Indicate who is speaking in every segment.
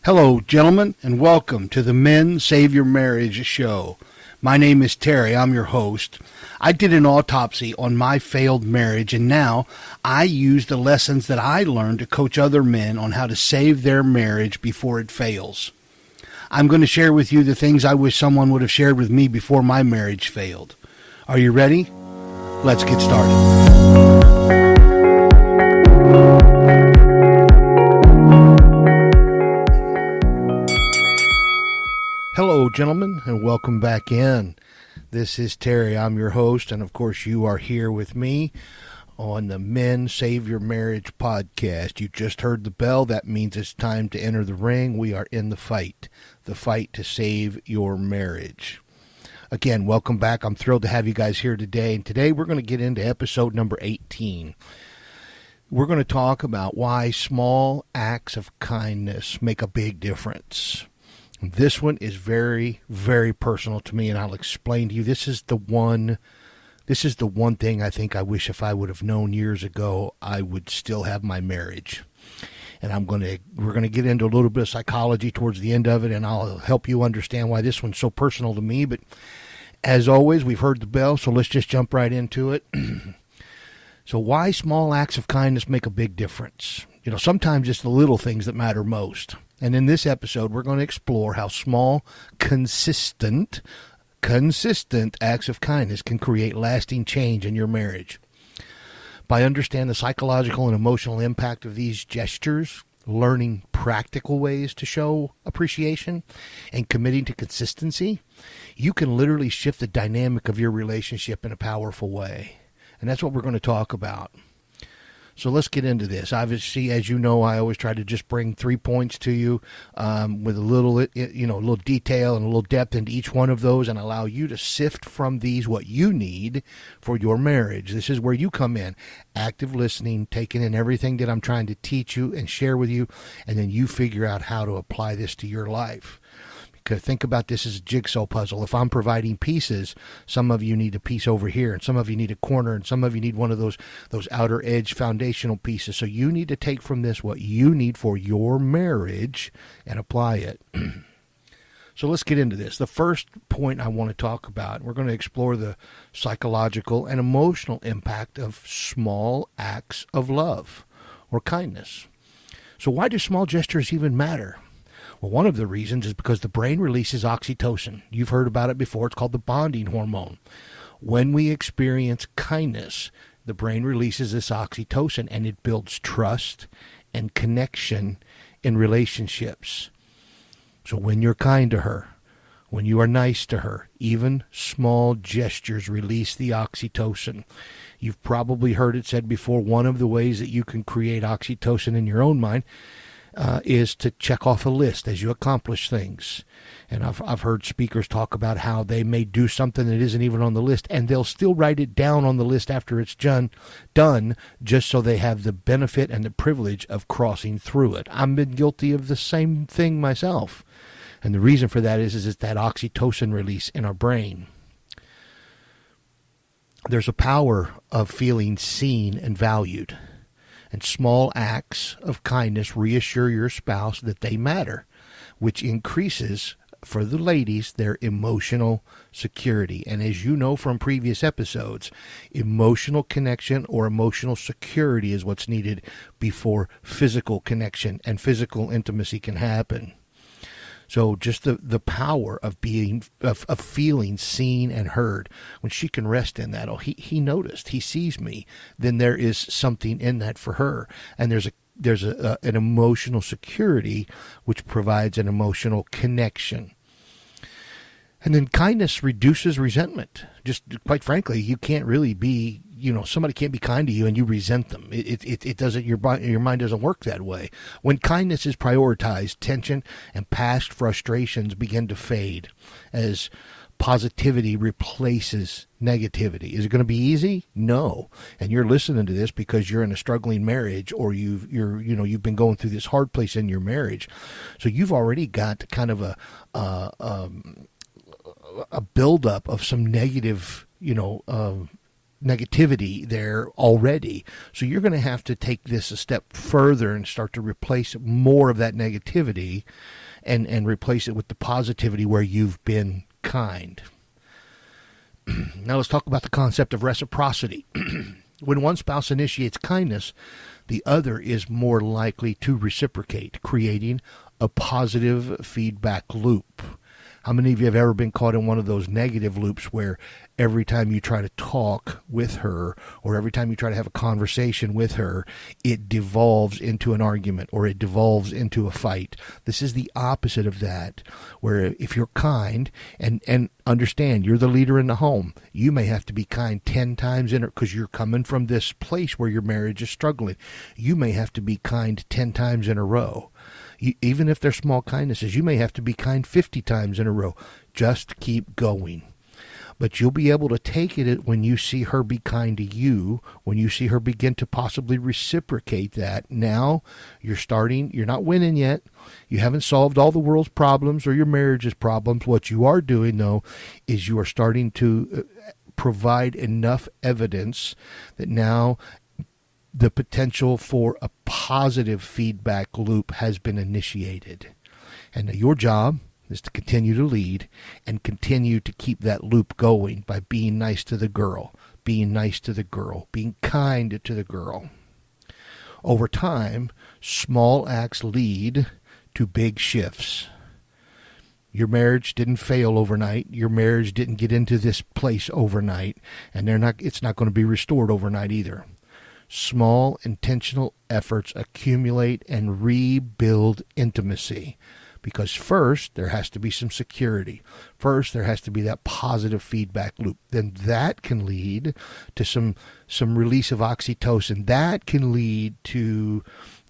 Speaker 1: Hello, gentlemen, and welcome to the Men Save Your Marriage show. My name is Terry. I'm your host. I did an autopsy on my failed marriage, and now I use the lessons that I learned to coach other men on how to save their marriage before it fails. I'm going to share with you the things I wish someone would have shared with me before my marriage failed. Are you ready? Let's get started. Hello, gentlemen, and welcome back in. This is Terry. I'm your host, and of course, you are here with me on the Men Save Your Marriage podcast. You just heard the bell. That means it's time to enter the ring. We are in the fight to save your marriage. Again, welcome back. I'm thrilled to have you guys here today, and today we're going to get into episode number 18. We're going to talk about why small acts of kindness make a big difference. This one is very, very personal to me, and I'll explain to you. This is the one thing I think I wish if I would have known years ago, I would still have my marriage. And we're going to get into a little bit of psychology towards the end of it, and I'll help you understand why this one's so personal to me. But as always, we've heard the bell, so let's just jump right into it. So why small acts of kindness make a big difference? You know, sometimes it's the little things that matter most. And in this episode, we're going to explore how small, consistent acts of kindness can create lasting change in your marriage. By understanding the psychological and emotional impact of these gestures, learning practical ways to show appreciation, and committing to consistency, you can literally shift the dynamic of your relationship in a powerful way. And that's what we're going to talk about. So let's get into this. Obviously, as you know, I always try to just bring 3 points to you with a little detail and a little depth into each one of those, and allow you to sift from these what you need for your marriage. This is where you come in, active listening, taking in everything that I'm trying to teach you and share with you, and then you figure out how to apply this to your life. Because think about this as a jigsaw puzzle. If I'm providing pieces, some of you need a piece over here, and some of you need a corner, and some of you need one of those outer edge foundational pieces. So you need to take from this what you need for your marriage and apply it. So let's get into this. The first point I want to talk about, we're going to explore the psychological and emotional impact of small acts of love or kindness. So why do small gestures even matter? Well, one of the reasons is because the brain releases oxytocin. You've heard about it before. It's called the bonding hormone. When we experience kindness, the brain releases this oxytocin, and it builds trust and connection in relationships. So when you're kind to her, when you are nice to her, even small gestures release the oxytocin. You've probably heard it said before, one of the ways that you can create oxytocin in your own mind is to check off a list as you accomplish things. And I've heard speakers talk about how they may do something that isn't even on the list, and they'll still write it down on the list after it's done, just so they have the benefit and the privilege of crossing through it. I've been guilty of the same thing myself. And the reason for that is it's that oxytocin release in our brain. There's a power of feeling seen and valued. And small acts of kindness reassure your spouse that they matter, which increases, for the ladies, their emotional security. And as you know from previous episodes, emotional connection or emotional security is what's needed before physical connection and physical intimacy can happen. So just the power of feeling seen and heard. When she can rest in that, oh, he noticed, he sees me, then there is something in that for her. And there's an emotional security which provides an emotional connection. And then kindness reduces resentment. Just quite frankly, you can't really be, somebody can't be kind to you and you resent them. It doesn't, your mind doesn't work that way. When kindness is prioritized, tension and past frustrations begin to fade as positivity replaces negativity. Is it going to be easy? No. And you're listening to this because you're in a struggling marriage, or you've been going through this hard place in your marriage. So you've already got kind of a buildup of some negative, negativity there already. So you're going to have to take this a step further and start to replace more of that negativity and replace it with the positivity where you've been kind. Now let's talk about the concept of reciprocity. When one spouse initiates kindness, the other is more likely to reciprocate, creating a positive feedback loop. How many of you have ever been caught in one of those negative loops where every time you try to talk with her or every time you try to have a conversation with her, it devolves into an argument or it devolves into a fight? This is the opposite of that, where if you're kind and understand you're the leader in the home, you may have to be kind 10 times in because you're coming from this place where your marriage is struggling. You may have to be kind 10 times in a row. Even if they're small kindnesses, you may have to be kind 50 times in a row. Just keep going. But you'll be able to take it when you see her be kind to you, when you see her begin to possibly reciprocate that. Now you're not winning yet. You haven't solved all the world's problems or your marriage's problems. What you are doing, though, is you are starting to provide enough evidence that now the potential for a positive feedback loop has been initiated. And your job is to continue to lead and continue to keep that loop going by being nice to the girl, being nice to the girl, being kind to the girl. Over time, small acts lead to big shifts. Your marriage didn't fail overnight. Your marriage didn't get into this place overnight, and it's not going to be restored overnight either. Small, intentional efforts accumulate and rebuild intimacy. Because first, there has to be some security. First, there has to be that positive feedback loop. Then that can lead to some release of oxytocin. That can lead to,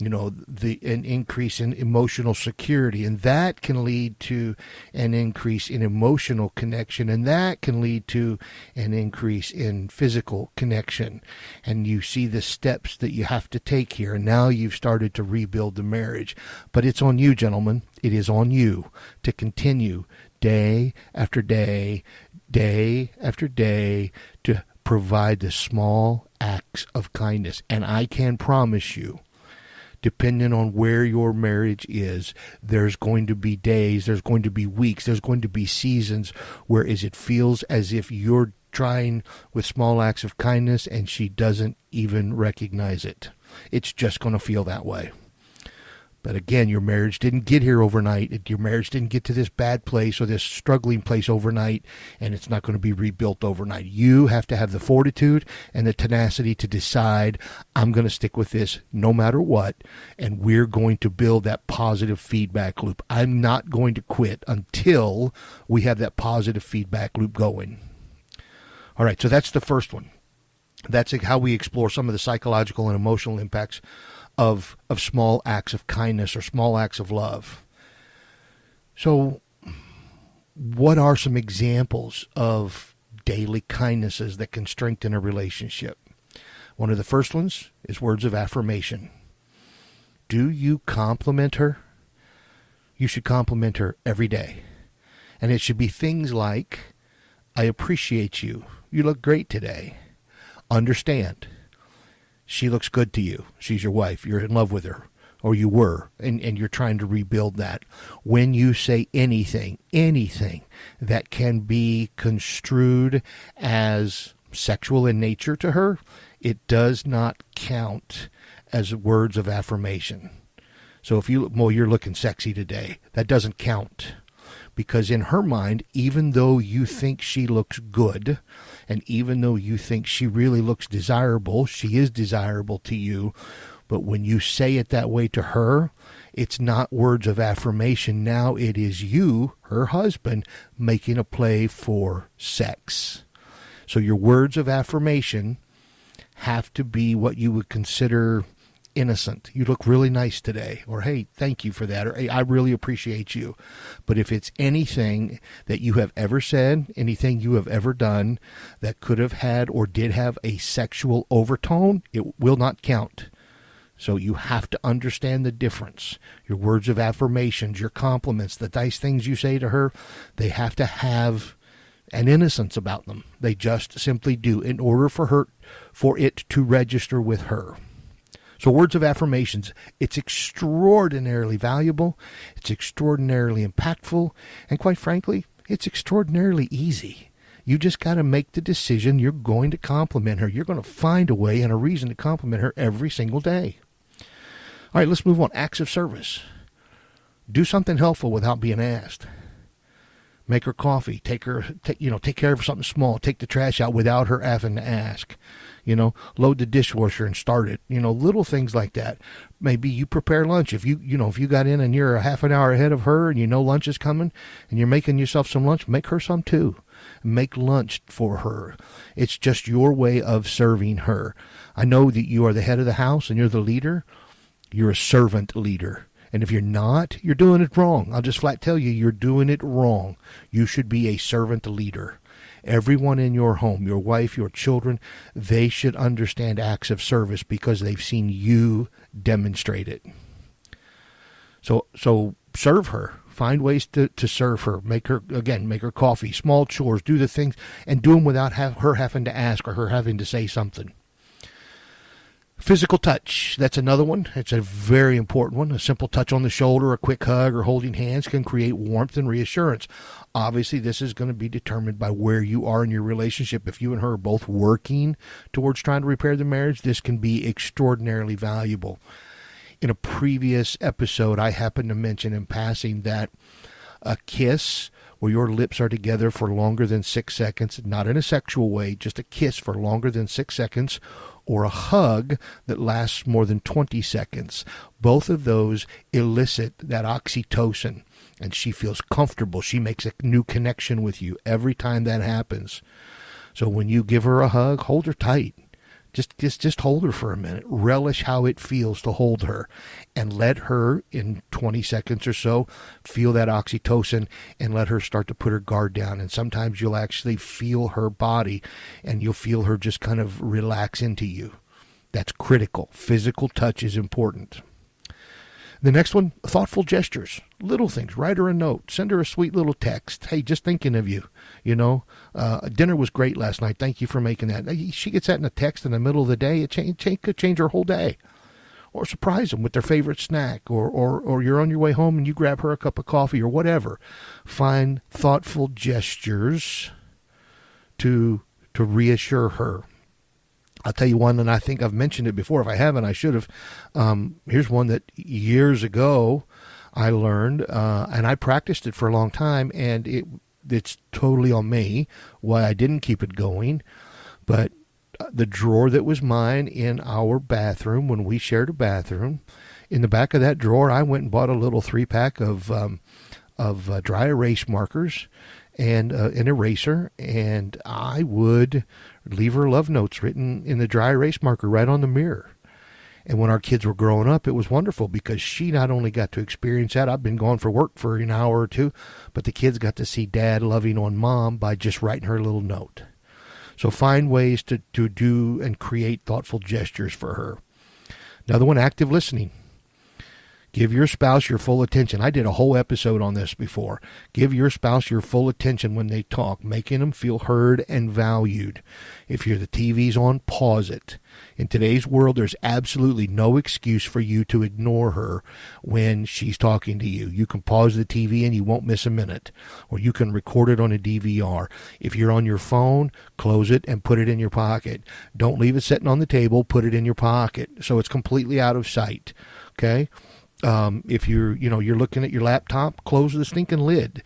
Speaker 1: an increase in emotional security. And that can lead to an increase in emotional connection. And that can lead to an increase in physical connection. And you see the steps that you have to take here. And now you've started to rebuild the marriage. But it's on you, gentlemen. It is on you to continue day after day, day after day, to provide the small acts of kindness. And I can promise you, depending on where your marriage is, there's going to be days, there's going to be weeks, there's going to be seasons where it feels as if you're trying with small acts of kindness and she doesn't even recognize it. It's just going to feel that way. But again, your marriage didn't get here overnight. Your marriage didn't get to this bad place or this struggling place overnight, and it's not going to be rebuilt overnight. You have to have the fortitude and the tenacity to decide, I'm going to stick with this no matter what, and we're going to build that positive feedback loop. I'm not going to quit until we have that positive feedback loop going. All right, so that's the first one. That's how we explore some of the psychological and emotional impacts of small acts of kindness or small acts of love. So what are some examples of daily kindnesses that can strengthen a relationship? One of the first ones is words of affirmation. Do you compliment her? You should compliment her every day. And it should be things like, I appreciate you. You look great today. Understand. She looks good to you. She's your wife. You're in love with her, or you were, and you're trying to rebuild that. When you say anything that can be construed as sexual in nature to her, it does not count as words of affirmation. So if you're looking sexy today, that doesn't count. Because in her mind, even though you think she looks good, and even though you think she really looks desirable, she is desirable to you, but when you say it that way to her, it's not words of affirmation. Now it is you, her husband, making a play for sex. So your words of affirmation have to be what you would consider innocent. You look really nice today, or hey, thank you for that, or hey, I really appreciate you. But if it's anything that you have ever said, anything you have ever done that could have had or did have a sexual overtone, it will not count. So you have to understand the difference. Your words of affirmations, your compliments, the nice things you say to her, they have to have and innocence about them. They just simply do in order for it to register with her. So words of affirmations, it's extraordinarily valuable, it's extraordinarily impactful, and quite frankly, it's extraordinarily easy. You just got to make the decision you're going to compliment her. You're going to find a way and a reason to compliment her every single day. All right, let's move on. Acts of service. Do something helpful without being asked. Make her coffee. Take care of something small. Take the trash out without her having to ask. Load the dishwasher and start it. Little things like that. Maybe you prepare lunch. If you got in and you're a half an hour ahead of her and lunch is coming and you're making yourself some lunch, make her some too. Make lunch for her. It's just your way of serving her. I know that you are the head of the house and you're the leader. You're a servant leader. And if you're not, you're doing it wrong. I'll just flat tell you, you're doing it wrong. You should be a servant leader. Everyone in your home, your wife, your children, they should understand acts of service because they've seen you demonstrate it. So serve her. Find ways to serve her. Make her coffee, small chores, do the things, and do them without her having to ask or her having to say something. Physical touch, that's another one. It's a very important one. A simple touch on the shoulder, a quick hug, or holding hands can create warmth and reassurance. Obviously, this is going to be determined by where you are in your relationship. If you and her are both working towards trying to repair the marriage, this can be extraordinarily valuable. In a previous episode, I happened to mention in passing that a kiss where your lips are together for longer than 6 seconds, not in a sexual way, just a kiss for longer than 6 seconds, or a hug that lasts more than 20 seconds. Both of those elicit that oxytocin, and she feels comfortable. She makes a new connection with you every time that happens. So when you give her a hug, hold her tight. Just hold her for a minute. Relish how it feels to hold her, and let her, in 20 seconds or so, feel that oxytocin, and let her start to put her guard down. And sometimes you'll actually feel her body, and you'll feel her just kind of relax into you. That's critical. Physical touch is important. The next one, thoughtful gestures, little things. Write her a note. Send her a sweet little text. Hey, just thinking of you. Dinner was great last night. Thank you for making that. She gets that in a text in the middle of the day. It could change her whole day. Or surprise them with their favorite snack. Or you're on your way home and you grab her a cup of coffee or whatever. Find thoughtful gestures to reassure her. I'll tell you one, and I think I've mentioned it before. If I haven't, I should have. Here's one that years ago I learned, and I practiced it for a long time, and it's totally on me why I didn't keep it going. But the drawer that was mine in our bathroom, when we shared a bathroom, in the back of that drawer, I went and bought a little 3-pack of dry erase markers and an eraser, and I would leave her love notes written in the dry erase marker right on the mirror. And when our kids were growing up, it was wonderful because she not only got to experience that, I've been gone for work for an hour or two, but the kids got to see Dad loving on Mom by just writing her a little note. So find ways to do and create thoughtful gestures for her. Another one, active listening. Give your spouse your full attention. I did a whole episode on this before. Give your spouse your full attention when they talk, making them feel heard and valued. If the TV's on, pause it. In today's world, there's absolutely no excuse for you to ignore her when she's talking to you. You can pause the TV and you won't miss a minute, or you can record it on a DVR. If you're on your phone, close it and put it in your pocket. Don't leave it sitting on the table. Put it in your pocket so it's completely out of sight. Okay? If you're looking at your laptop, close the stinking lid.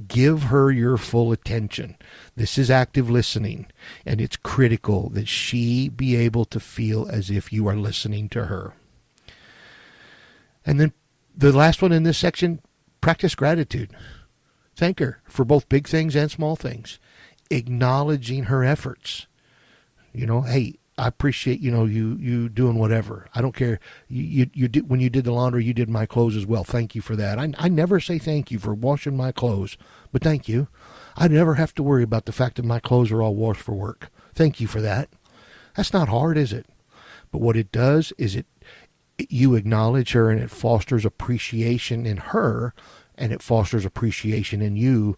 Speaker 1: Give her your full attention. This is active listening, and it's critical that she be able to feel as if you are listening to her. And then the last one in this section, practice gratitude. Thank her for both big things and small things. Acknowledging her efforts. Hey, I appreciate, you doing whatever. I don't care. You did, when you did the laundry, you did my clothes as well. Thank you for that. I never say thank you for washing my clothes, but thank you. I never have to worry about the fact that my clothes are all washed for work. Thank you for that. That's not hard, is it? But what it does is you acknowledge her, and it fosters appreciation in her and it fosters appreciation in you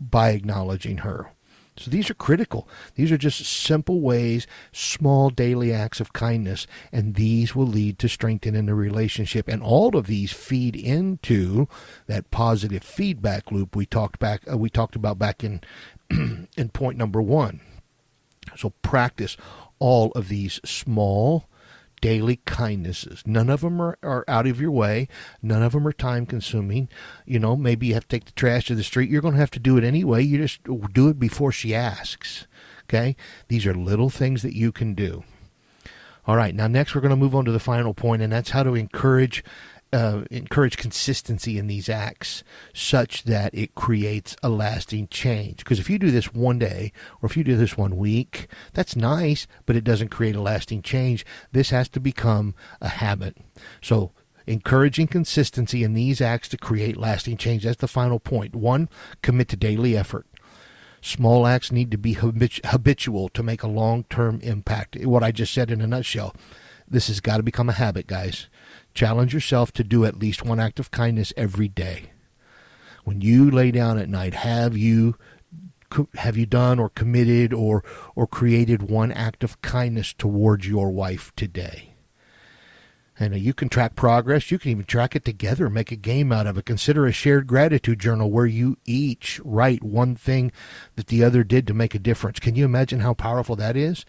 Speaker 1: by acknowledging her. So these are critical. These are just simple ways, small daily acts of kindness, and these will lead to strengthening the relationship. And all of these feed into that positive feedback loop we talked about back in in point number 1. So practice all of these small daily kindnesses. None of them are out of your way. None of them are time consuming. Maybe you have to take the trash to the street. You're going to have to do it anyway. You just do it before she asks. Okay? These are little things that you can do. All right. Now, next we're going to move on to the final point, and that's how to encourage consistency in these acts such that it creates a lasting change. Because if you do this one day or if you do this 1 week, that's nice, but it doesn't create a lasting change. This has to become a habit. So encouraging consistency in these acts to create lasting change. That's the final point. 1, commit to daily effort. Small acts need to be habitual to make a long-term impact. What I just said in a nutshell. This has got to become a habit, guys. Challenge yourself to do at least one act of kindness every day. When you lay down at night, have you done or committed or created one act of kindness towards your wife today? And you can track progress. You can even track it together, make a game out of it. Consider a shared gratitude journal where you each write one thing that the other did to make a difference. Can you imagine how powerful that is?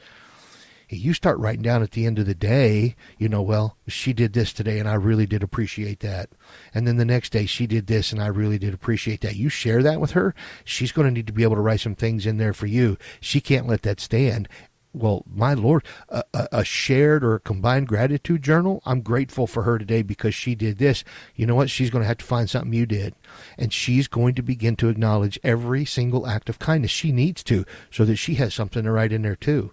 Speaker 1: You start writing down at the end of the day, well, she did this today and I really did appreciate that. And then the next day she did this and I really did appreciate that. You share that with her. She's going to need to be able to write some things in there for you. She can't let that stand. Well, my Lord, a shared or a combined gratitude journal, I'm grateful for her today because she did this. You know what? She's going to have to find something you did. And she's going to begin to acknowledge every single act of kindness she needs to so that she has something to write in there too.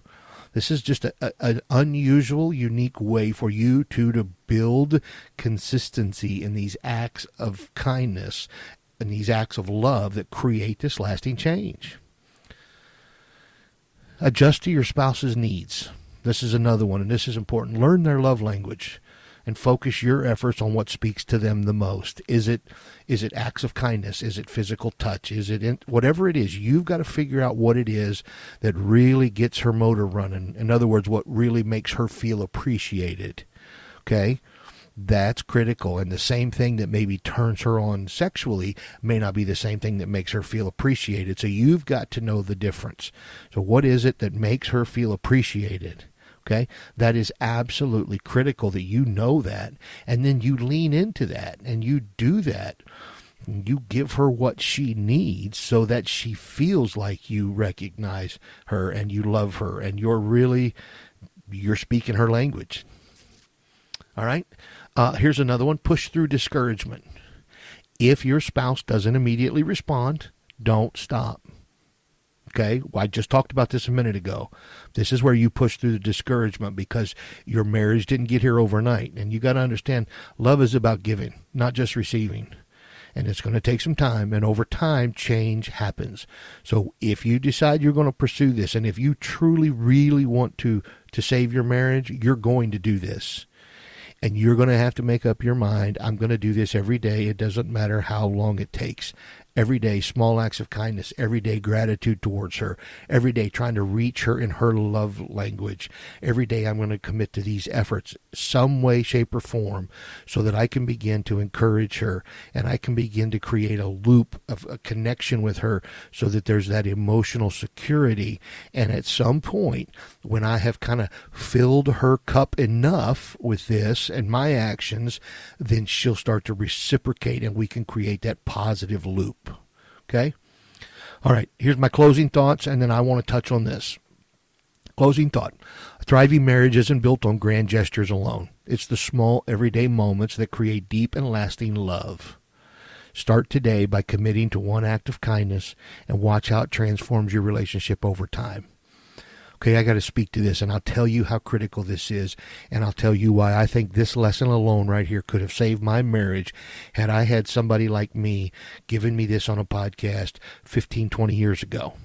Speaker 1: This is just an unusual, unique way for you two to build consistency in these acts of kindness and these acts of love that create this lasting change. Adjust to your spouse's needs. This is another one, and this is important. Learn their love language and focus your efforts on what speaks to them the most. Is it acts of kindness? Is it physical touch? Is it whatever it is? You've got to figure out what it is that really gets her motor running. In other words, what really makes her feel appreciated. Okay? That's critical. And the same thing that maybe turns her on sexually may not be the same thing that makes her feel appreciated. So you've got to know the difference. So what is it that makes her feel appreciated? Okay, that is absolutely critical that you know that, and then you lean into that and you do that. You give her what she needs so that she feels like you recognize her and you love her and you're speaking her language. All right, here's another one. Push through discouragement. If your spouse doesn't immediately respond, don't stop. Okay, well, I just talked about this a minute ago. This is where you push through the discouragement because your marriage didn't get here overnight. And you got to understand, love is about giving, not just receiving. And it's going to take some time. And over time, change happens. So if you decide you're going to pursue this, and if you truly, really want to save your marriage, you're going to do this. And you're going to have to make up your mind, I'm going to do this every day. It doesn't matter how long it takes. Every day, small acts of kindness. Every day, gratitude towards her. Every day, trying to reach her in her love language. Every day, I'm going to commit to these efforts, some way, shape, or form, so that I can begin to encourage her and I can begin to create a loop of a connection with her so that there's that emotional security. And at some point, when I have kind of filled her cup enough with this and my actions, then she'll start to reciprocate and we can create that positive loop. Okay? All right, here's my closing thoughts, and then I want to touch on this. Closing thought. A thriving marriage isn't built on grand gestures alone. It's the small, everyday moments that create deep and lasting love. Start today by committing to one act of kindness and watch how it transforms your relationship over time. Okay, I got to speak to this, and I'll tell you how critical this is, and I'll tell you why I think this lesson alone right here could have saved my marriage had I had somebody like me giving me this on a podcast 15, 20 years ago.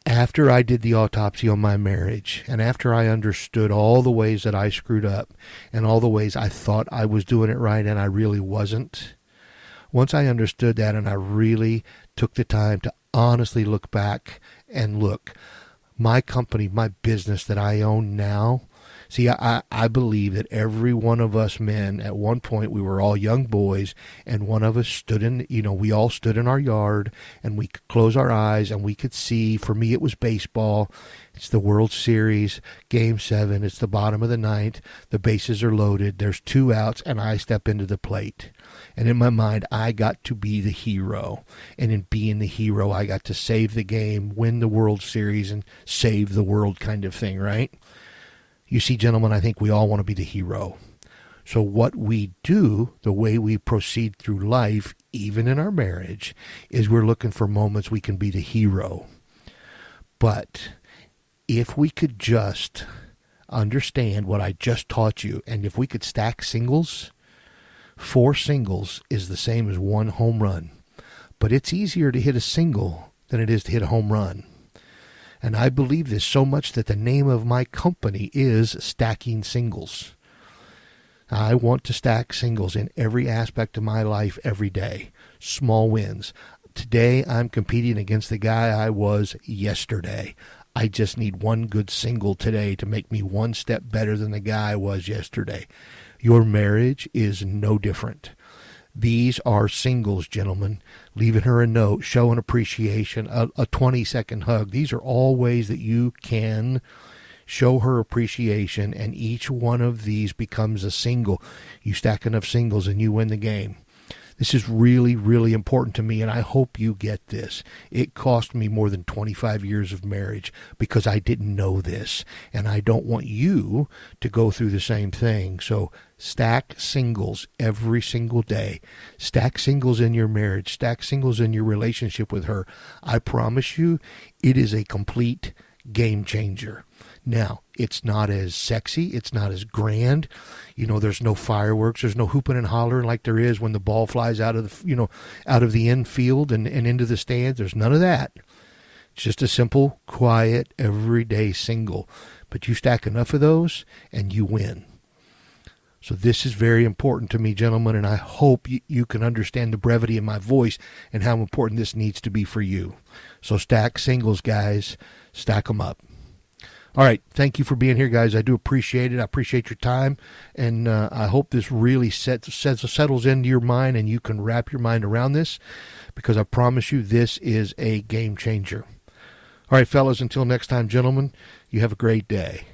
Speaker 1: After I did the autopsy on my marriage, and after I understood all the ways that I screwed up and all the ways I thought I was doing it right and I really wasn't, once I understood that and I really took the time to honestly look back and look, my company, my business that I own now, see, I believe that every one of us men, at one point, we were all young boys, and one of us stood in, we all stood in our yard, and we could close our eyes, and we could see, for me, it was baseball. It's the World Series, Game 7. It's the bottom of the ninth. The bases are loaded. There's 2 outs, and I step into the plate. And in my mind, I got to be the hero. And in being the hero, I got to save the game, win the World Series, and save the world kind of thing, right? You see, gentlemen, I think we all want to be the hero. So what we do, the way we proceed through life, even in our marriage, is we're looking for moments we can be the hero. But if we could just understand what I just taught you, and if we could stack singles, 4 singles is the same as 1 home run. But it's easier to hit a single than it is to hit a home run. And I believe this so much that the name of my company is Stacking Singles. I want to stack singles in every aspect of my life every day. Small wins. Today I'm competing against the guy I was yesterday. I just need 1 good single today to make me 1 step better than the guy I was yesterday. Your marriage is no different. These are singles, gentlemen. Leaving her a note, showing appreciation, a 20-second hug. These are all ways that you can show her appreciation, and each one of these becomes a single. You stack enough singles and you win the game. This is really, really important to me, and I hope you get this. It cost me more than 25 years of marriage because I didn't know this, and I don't want you to go through the same thing. So stack singles every single day. Stack singles in your marriage. Stack singles in your relationship with her. I promise you, it is a complete game changer. Now, it's not as sexy. It's not as grand. There's no fireworks. There's no hooping and hollering like there is when the ball flies out of the infield and into the stands. There's none of that. It's just a simple, quiet, everyday single. But you stack enough of those and you win. So this is very important to me, gentlemen, and I hope you can understand the brevity of my voice and how important this needs to be for you. So stack singles, guys. Stack them up. All right, thank you for being here, guys. I do appreciate it. I appreciate your time, and I hope this really settles into your mind and you can wrap your mind around this, because I promise you this is a game changer. All right, fellas, until next time, gentlemen, you have a great day.